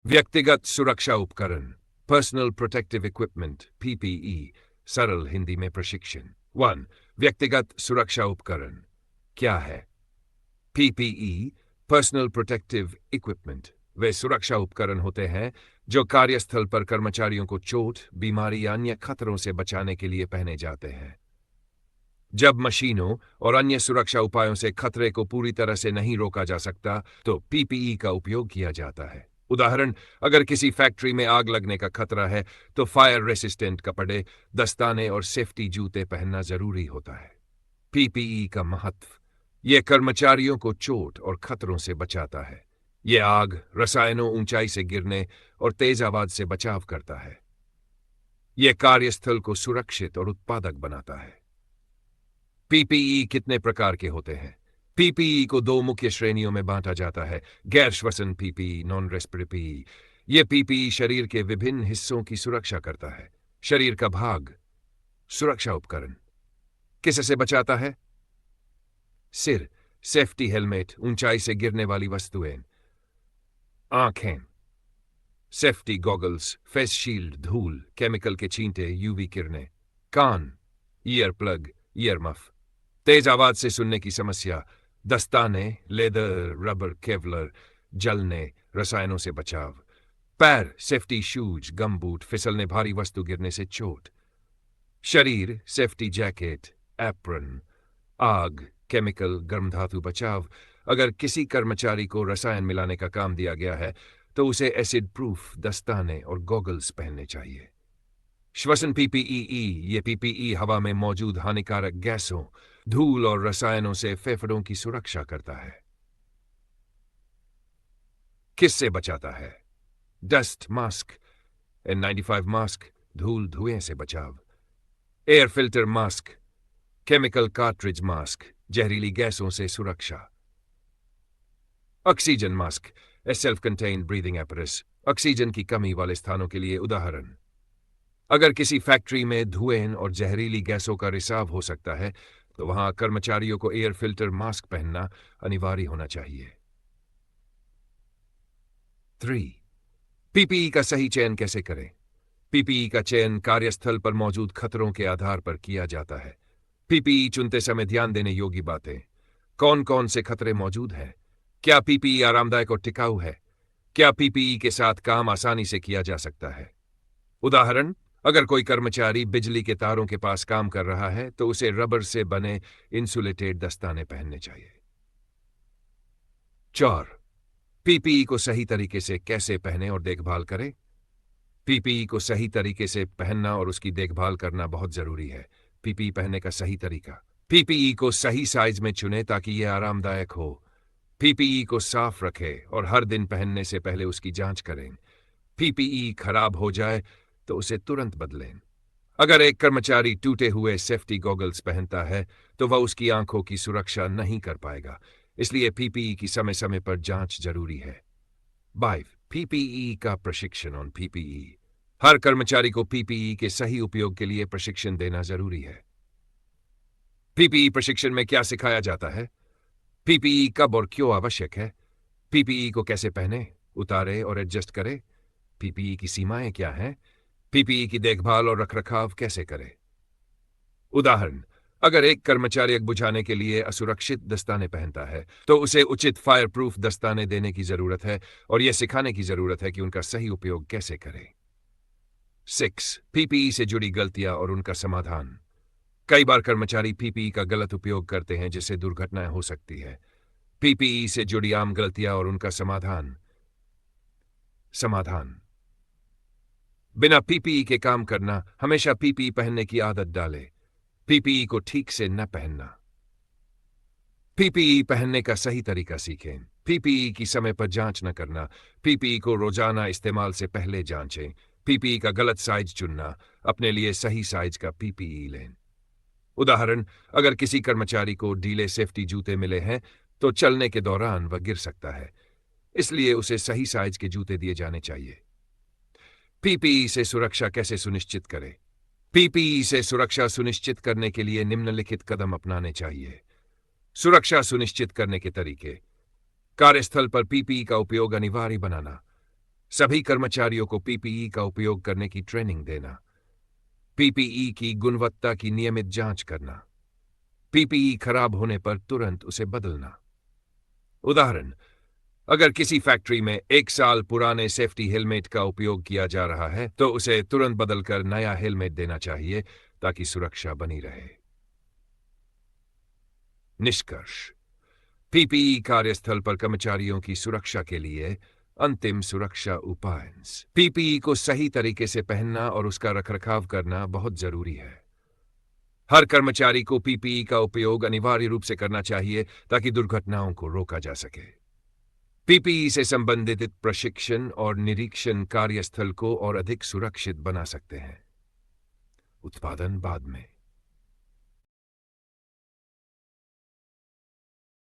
व्यक्तिगत सुरक्षा उपकरण, पर्सनल प्रोटेक्टिव इक्विपमेंट, पीपीई, सरल हिंदी में प्रशिक्षण। 1. व्यक्तिगत सुरक्षा उपकरण क्या है? पीपीई, पर्सनल प्रोटेक्टिव इक्विपमेंट, वे सुरक्षा उपकरण होते हैं जो कार्यस्थल पर कर्मचारियों को चोट, बीमारी या अन्य खतरों से बचाने के लिए पहने जाते हैं। जब मशीनों और अन्य सुरक्षा उपायों से खतरे को पूरी तरह से नहीं रोका जा सकता, तो पीपीई का उपयोग किया जाता है। उदाहरण, अगर किसी फैक्ट्री में आग लगने का खतरा है, तो फायर रेसिस्टेंट कपड़े, दस्ताने और सेफ्टी जूते पहनना जरूरी होता है। पीपीई का महत्व, यह कर्मचारियों को चोट और खतरों से बचाता है। यह आग, रसायनों, ऊंचाई से गिरने और तेज आवाज से बचाव करता है। यह कार्यस्थल को सुरक्षित और उत्पादक बनाता है। पीपीई कितने प्रकार के होते हैं? पीपीई को दो मुख्य श्रेणियों में बांटा जाता है: गैर श्वसन पीपीई, नॉन रेस्पिरेटरी। यह पीपीई शरीर के विभिन्न हिस्सों की सुरक्षा करता है। शरीर का भाग, सुरक्षा उपकरण, किससे बचाता है? सिर, सेफ्टी हेलमेट, ऊंचाई से गिरने वाली वस्तुएं। आंखें, सेफ्टी गॉगल्स, फेस शील्ड, धूल, केमिकल के छींटे, यूवी किरणें। कान, ईयर प्लग, ईयर मफ, तेज आवाज से सुनने की समस्या, दस्ताने, लेदर, रबर, केवलर, जलने, रसायनों से बचाव। पैर, सेफ्टी शूज, गमबूट, फिसलने भारी वस्तु गिरने से चोट। शरीर, सेफ्टी जैकेट, एप्रन। आग, केमिकल, गर्म धातु बचाव। अगर किसी कर्मचारी को रसायन मिलाने का काम दिया गया है, तो उसे एसिड प्रूफ दस्ताने और गॉगल्स पहनने चाहिए। श्वसन पीपीई, ये पीपीई हवा में मौजूद हानिकारक गैसों, धूल और रसायनों से फेफड़ों की सुरक्षा करता है। किससे बचाता है? डस्ट मास्क, N95 मास्क, धूल धुएं से बचाव। Air filter mask, chemical cartridge mask, जहरीली गैसों से सुरक्षा। ऑक्सीजन मास्क, ए self contained breathing apparatus, oxygen की कमी वाले स्थानों के लिए उदाहरण। अगर किसी फैक्ट्री में धुएं और जहरीली गैसों का रिसाव हो सकता है, तो वहां कर्मचारियों को एयर फिल्टर मास्क पहनना अनिवार्य होना चाहिए। 3. पीपीई का सही चयन कैसे करें? पीपीई का चयन कार्यस्थल पर मौजूद खतरों के आधार पर किया जाता है। पीपीई चुनते समय ध्यान देने योग्य बातें: कौन कौन से खतरे मौजूद हैं? क्या पीपीई आरामदायक और टिकाऊ है? क्या पीपीई के साथ काम आसानी से किया जा सकता है? उदाहरण, अगर कोई कर्मचारी बिजली के तारों के पास काम कर रहा है, तो उसे रबर से बने इंसुलेटेड दस्ताने पहनने चाहिए। 4. पीपीई को सही तरीके से कैसे पहने और देखभाल करें? पीपीई को सही तरीके से पहनना और उसकी देखभाल करना बहुत जरूरी है। पीपीई पहनने का सही तरीका: पीपीई को सही साइज में चुनें ताकि यह आरामदायक हो। पीपीई को साफ रखें और हर दिन पहनने से पहले उसकी जांच करें। पीपीई खराब हो जाए तो उसे तुरंत बदलें। अगर एक कर्मचारी टूटे हुए सेफ्टी गॉगल्स पहनता है, तो वह उसकी आंखों की सुरक्षा नहीं कर पाएगा, इसलिए पीपीई की समय समय पर जांच जरूरी है। 5. पीपीई का प्रशिक्षण ऑन पीपीई, हर कर्मचारी को पीपीई के सही उपयोग के लिए प्रशिक्षण देना जरूरी है। पीपीई प्रशिक्षण में क्या सिखाया जाता है? पीपीई कब और क्यों आवश्यक है? पीपीई को कैसे पहने, उतारे और एडजस्ट करें? पीपीई की सीमाएं क्या हैं? पीपीई की देखभाल और रखरखाव कैसे करें? उदाहरण, अगर एक कर्मचारी आग बुझाने के लिए असुरक्षित दस्ताने पहनता है, तो उसे उचित फायर प्रूफ दस्ताने देने की जरूरत है और यह सिखाने की जरूरत है कि उनका सही उपयोग कैसे करें। 6. पीपीई से जुड़ी गलतियां और उनका समाधान। कई बार कर्मचारी पीपीई का गलत उपयोग करते हैं, जिससे दुर्घटनाएं हो सकती है। पीपीई से जुड़ी आम गलतियां और उनका समाधान। बिना पीपीई के काम करना, हमेशा पीपीई पहनने की आदत डालें। पीपीई को ठीक से न पहनना। पीपीई पहनने का सही तरीका सीखें। पीपीई की समय पर जांच न करना। पीपीई को रोजाना इस्तेमाल से पहले जांचें। पीपीई का गलत साइज चुनना। अपने लिए सही साइज का पीपीई लें। उदाहरण, अगर किसी कर्मचारी को ढीले सेफ्टी जूते मिले हैं, तो चलने के दौरान वह गिर सकता है, इसलिए उसे सही साइज के जूते दिए जाने चाहिए। पीपीई से सुरक्षा कैसे सुनिश्चित करें? पीपीई से सुरक्षा सुनिश्चित करने के लिए निम्नलिखित कदम अपनाने चाहिए। सुरक्षा सुनिश्चित करने के तरीके: कार्यस्थल पर पीपीई का उपयोग अनिवार्य बनाना। सभी कर्मचारियों को पीपीई का उपयोग करने की ट्रेनिंग देना, पीपीई की गुणवत्ता की नियमित जांच करना, पीपीई खराब होने पर तुरंत उसे बदलना। उदाहरण, अगर किसी फैक्ट्री में 1 साल पुराने सेफ्टी हेलमेट का उपयोग किया जा रहा है तो उसे तुरंत बदलकर नया हेलमेट देना चाहिए ताकि सुरक्षा बनी रहे। निष्कर्ष, पीपीई कार्यस्थल पर कर्मचारियों की सुरक्षा के लिए अंतिम सुरक्षा उपाय। पीपीई को सही तरीके से पहनना और उसका रखरखाव करना बहुत जरूरी है। हर कर्मचारी को पीपीई का उपयोग अनिवार्य रूप से करना चाहिए ताकि दुर्घटनाओं को रोका जा सके। पीपीई से संबंधित प्रशिक्षण और निरीक्षण कार्यस्थल को और अधिक सुरक्षित बना सकते हैं। उत्पादन बाद में।